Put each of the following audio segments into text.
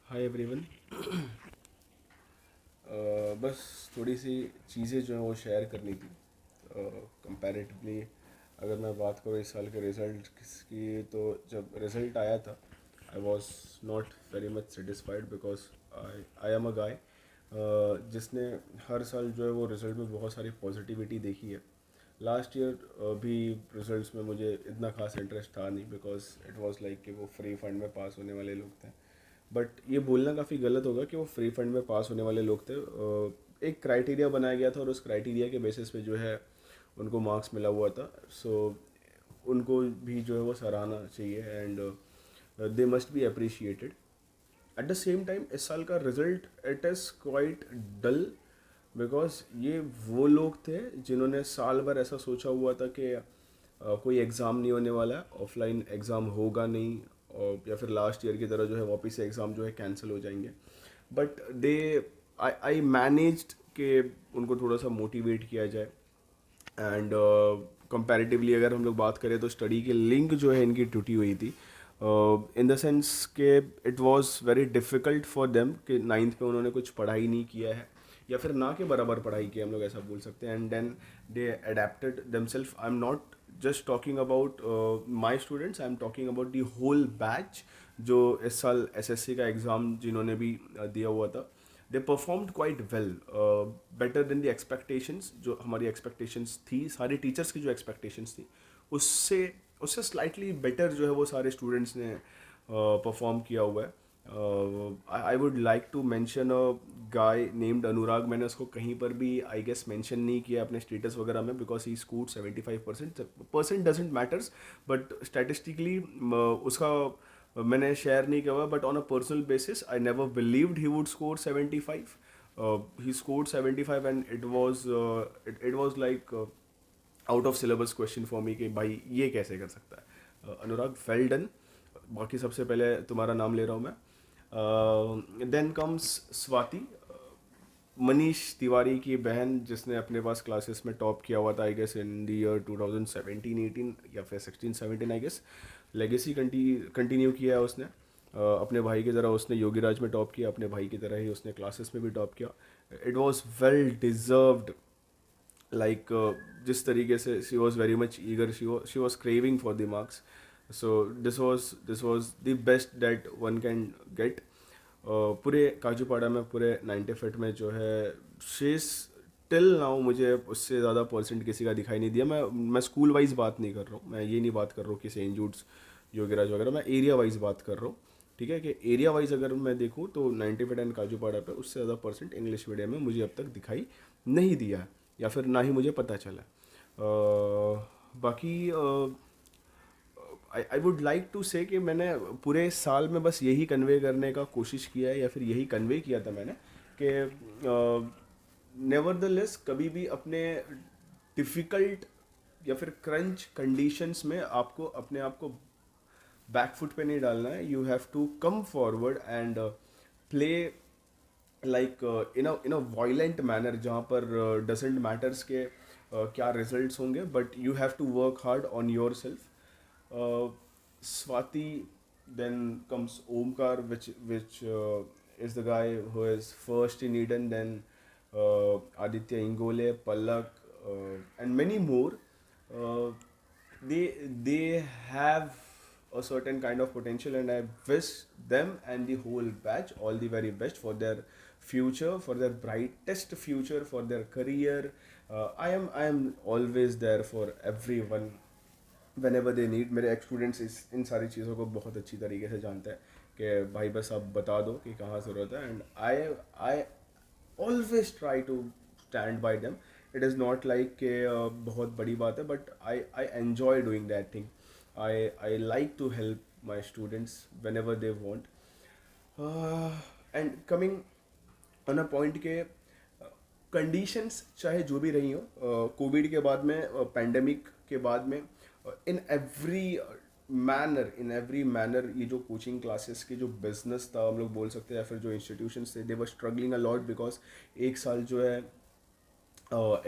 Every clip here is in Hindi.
Hi everyone. बस थोड़ी सी चीज़ें जो हैं वो शेयर करनी थी। कंपैरेटिवली अगर मैं बात करूँ इस साल के रिज़ल्ट की, तो जब रिज़ल्ट आया था I was not very much satisfied because I I am a guy जिसने हर साल जो है वो रिज़ल्ट में बहुत सारी पॉजिटिविटी देखी है। लास्ट ईयर भी रिजल्ट्स में मुझे इतना खास इंटरेस्ट था नहीं बिकॉज इट वाज लाइक कि वो फ्री फंड में पास होने वाले लोग थे। बट ये बोलना काफ़ी गलत होगा कि वो फ्री फंड में पास होने वाले लोग थे। एक क्राइटेरिया बनाया गया था और उस क्राइटेरिया के बेसिस पे जो है उनको मार्क्स मिला हुआ था। सो उनको भी जो है वो सराहना चाहिए and they must be appreciated. At the same time इस साल का result it is quite dull because ये वो लोग थे जिन्होंने साल भर ऐसा सोचा हुआ था कि कोई एग्ज़ाम नहीं होने वाला है, ऑफलाइन एग्ज़ाम होगा नहीं, और या फिर लास्ट ईयर की तरह जो है वापस से एग्ज़ाम जो है कैंसिल हो जाएंगे। बट दे आई मैनेज्ड के उनको थोड़ा सा मोटिवेट किया जाए। एंड कंपैरेटिवली अगर हम लोग बात करें तो स्टडी की लिंक जो है इनकी टूटी हुई थी, इन द सेंस के it was very difficult for them कि नाइन्थ में उन्होंने कुछ पढ़ाई नहीं किया है या फिर ना के बराबर पढ़ाई की, हम लोग ऐसा बोल सकते हैं। And then they adapted themselves. I am not just talking about my students, I am talking about the whole batch जो इस साल एसएससी का एग्ज़ाम जिन्होंने भी दिया हुआ था। They performed quite well, better than the expectations. जो हमारी एक्सपेक्टेशंस थी, सारे टीचर्स की जो एक्सपेक्टेशंस थी उससे उससे स्लाइटली बेटर जो है वो सारे स्टूडेंट्स ने परफॉर्म किया हुआ है। I would like to mention a guy named Anurag. मैंने उसको कहीं पर भी आई गेस मेंशन नहीं किया अपने स्टेटस वगैरह में because he scored 75%। Percent doesn't matters, but statistically उसका मैंने शेयर नहीं किया हुआ। But on a personal basis I never believed he would score 75। He scored 75 and it was like out of syllabus question for me कि भाई ये कैसे कर सकता है। अनुराग वेल डन। बाकी सबसे पहले तुम्हारा नाम ले रहा हूँ मैं। देन कम्स स्वाति, मनीष तिवारी की बहन, जिसने अपने पास क्लासेस में टॉप किया हुआ था I guess in the year 2017-18 या फिर 16-17 आई गेस। लेगेसी कंटिन्यू किया है उसने। अपने भाई की तरह उसने योगीराज में टॉप किया, अपने भाई की तरह ही उसने क्लासेस में भी टॉप किया। It was well deserved. Like जिस तरीके से she was very much eager, she was craving for the marks. So this was the best that one can get. पूरे काजूपाड़ा में, पूरे 90 फिट में जो है शेष टिल नाउ मुझे उससे ज़्यादा परसेंट किसी का दिखाई नहीं दिया। मैं स्कूल वाइज बात नहीं कर रहा हूँ, मैं ये नहीं बात कर रहा हूँ कि सेंट जूड्स, योगीराज वगैरह, मैं एरिया वाइज बात कर रहा हूँ। ठीक है कि एरिया वाइज अगर मैं देखूँ तो 90 फिट एंड काजूपाड़ा पे उससे ज़्यादा परसेंट इंग्लिश मीडियम में मुझे अब तक दिखाई नहीं दिया है, या फिर ना ही मुझे पता चला। बाकी आई वुड लाइक टू से कि मैंने पूरे साल में बस यही कन्वे करने का कोशिश किया है, या फिर यही कन्वे किया था मैंने कि नेवर द लेस कभी भी अपने डिफ़िकल्ट या फिर क्रंच कंडीशंस में आपको अपने आप को बैक फुट पे नहीं डालना है। You have to come forward and play like in a violent manner, जहाँ पर डजेंट मैटर्स के क्या रिजल्ट्स होंगे, but you have to work hard on your self. Swati, then comes Omkar, which is the guy who is first in Eden, then Aditya Ingole, Pallak, and many more. Uh, they have a certain kind of potential, and I wish them and the whole batch all the very best for their future, for their brightest future, for their career. I am always there for everyone when ever they need. मेरे एक्स स्टूडेंट्स इन सारी चीज़ों को बहुत अच्छी तरीके से जानते हैं कि भाई बस आप बता दो कि कहाँ ज़रूरत है, and I always try to stand by them. It is not like कि बहुत बड़ी बात है, but I enjoy doing that thing. I like to help my students whenever they want. And coming on a point के कंडीशंस चाहे जो भी रही हो, कोविड के बाद में, पैंडमिक के बाद में, इन एवरी मैनर ये जो कोचिंग क्लासेस के जो बिजनेस था हम लोग बोल सकते हैं, या फिर जो इंस्टीट्यूशंस थे, they were struggling a lot because एक साल जो है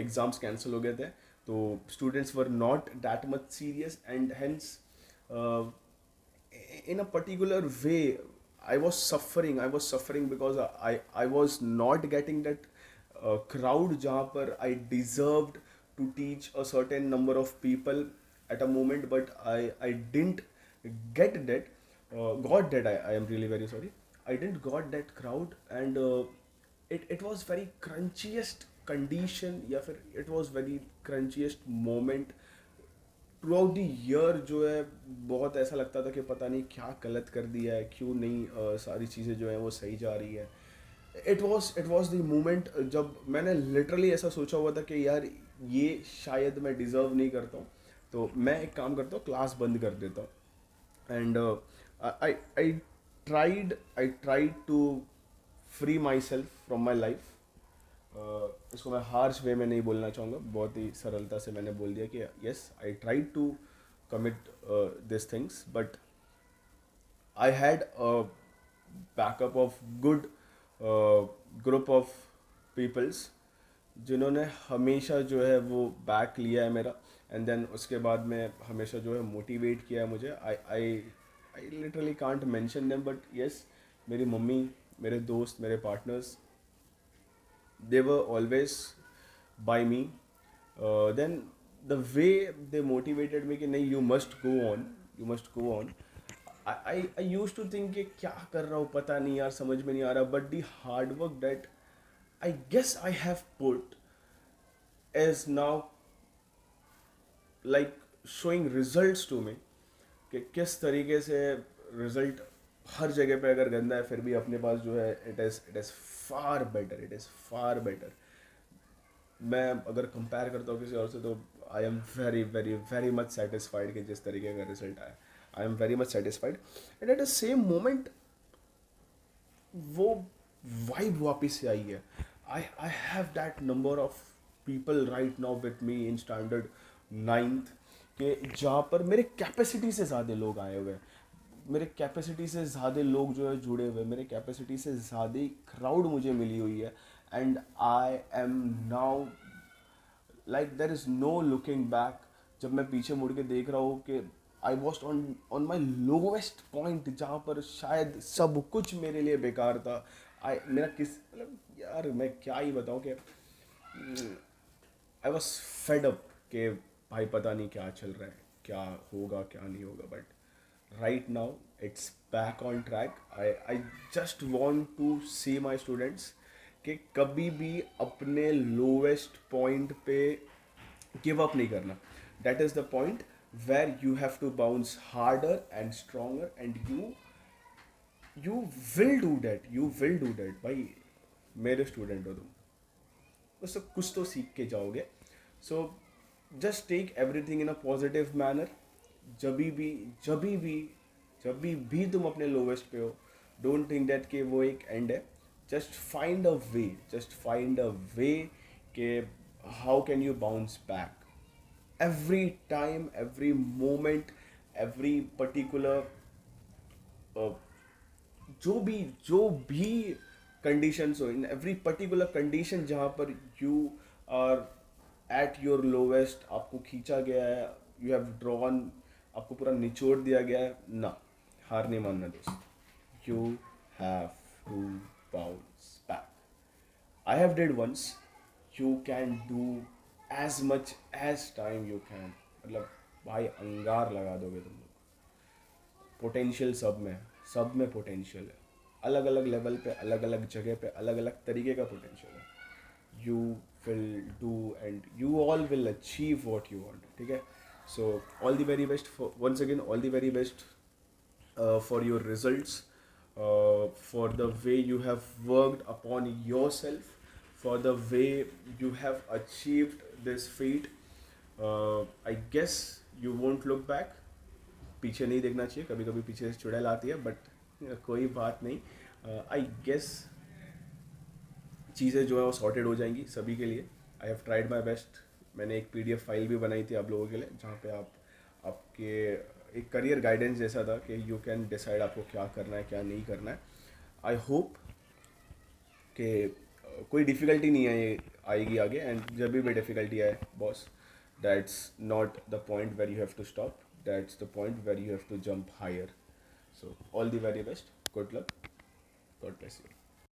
एग्ज़ाम्स कैंसिल हो गए थे। तो students were not that much serious, and hence in a particular way I was suffering because I was not getting that crowd जहाँ पर I deserved to teach a certain number of people at a moment, but I didn't get that, got that. I am really very sorry. I didn't got that crowd, and it was very crunchiest condition, या फिर it was very crunchiest moment through out the year जो है. बहुत ऐसा लगता था कि पता नहीं क्या गलत कर दिया है, क्यों नहीं सारी चीज़ें जो हैं वो सही जा रही है. इट वॉज द मोमेंट जब मैंने लिटरली ऐसा सोचा हुआ था कि यार ये शायद मैं डिज़र्व नहीं करता हूँ, तो मैं एक काम करता हूँ, क्लास बंद कर देता हूँ. And I I I tried to free my self from my life. इसको मैं हार्श वे में नहीं बोलना चाहूँगा, बहुत ही सरलता से मैंने बोल दिया कि yes I tried to commit this things, but I had a backup of good group of peoples जिन्होंने हमेशा जो है वो बैक लिया है मेरा. एंड देन उसके बाद में हमेशा जो है मोटिवेट किया है मुझे. I literally can't mention them, but yes, मेरी मम्मी, मेरे दोस्त, मेरे partners, they were always by me. Then the way they motivated me कि नहीं, you must go on, you must go on. I used to think कि क्या कर रहा हूँ पता नहीं यार, समझ में नहीं आ रहा, but the hard work that I guess I have put is now like showing results to me, कि किस तरीके से रिजल्ट हर जगह पे अगर गंदा है फिर भी अपने पास जो है it is far better, it is far better. मैं अगर कंपेयर करता हूँ किसी और से तो I am very very very much satisfied कि जिस तरीके का रिजल्ट आया. I am very much satisfied. And eight the same moment वो वाइब वापस से आई है. I have that number of people right now with me in standard 9th के जहाँ पर मेरे कैपेसिटी से ज़्यादा लोग आए हुए हैं, मेरे कैपेसिटी से ज़्यादा लोग जो है जुड़े हुए, मेरे कैपेसिटी से ज़्यादा क्राउड मुझे मिली हुई है. And I am now like there is no looking back. जब मैं पीछे मुड़ के देख रहा हूँ कि I was on my lowest point जहाँ पर शायद सब कुछ मेरे लिए बेकार था. मेरा किस मतलब यार मैं क्या ही बताऊँ कि आई वॉज फेड अप कि भाई पता नहीं क्या चल रहा है, क्या होगा क्या नहीं होगा. But right now it's back on track. I just want to see my students कि कभी भी अपने लोवेस्ट पॉइंट पे गिव अप नहीं करना. That is the point where you have to bounce harder and stronger, and you will do that, you will do that. भाई मेरे स्टूडेंट हो तुम, उससे कुछ तो सीख के जाओगे. So just take everything in a positive manner. जभी भी जभी भी जभी भी तुम अपने लोवेस्ट पे हो, डोंट थिंक दैट कि वो एक एंड है. Just find a way, just find a way कि how can you bounce back. Every time, every moment, every particular जो भी कंडीशंस हो, इन एवरी पर्टिकुलर कंडीशन जहाँ पर you are at your lowest, आपको खींचा गया है, यू हैव ड्रॉन, आपको पूरा निचोड़ दिया गया है ना, हार नहीं मानना दोस्त. You have to bounce back. I have did once, you can do as much as time you can. मतलब भाई अंगार लगा दोगे तुम लोग. पोटेंशियल सब में पोटेंशियल है. अलग अलग लेवल पे, अलग अलग जगह पे, अलग अलग तरीके का पोटेंशियल है. You will do and you all will achieve what you want. ठीक है. So all the very best, once again all the very best for your results, for the way you have worked upon yourself, for the way you have achieved this feat. I guess you won't look back. पीछे नहीं देखना चाहिए, कभी कभी पीछे से चुड़ैल आती है, बट कोई बात नहीं. आई गेस चीज़ें जो है वो सॉर्टेड हो जाएंगी सभी के लिए. I have tried my best. मैंने एक PDF फाइल भी बनाई थी आप लोगों के लिए, जहाँ पे आपके एक करियर गाइडेंस जैसा था कि यू कैन डिसाइड आपको क्या करना है क्या नहीं करना है. आई होप कि कोई डिफ़िकल्टी नहीं आएगी आगे. एंड जब भी डिफ़िकल्टी आए boss, that's not the point where you have to stop, that's the point where you have to jump higher. So all the very best. Good luck, God bless you.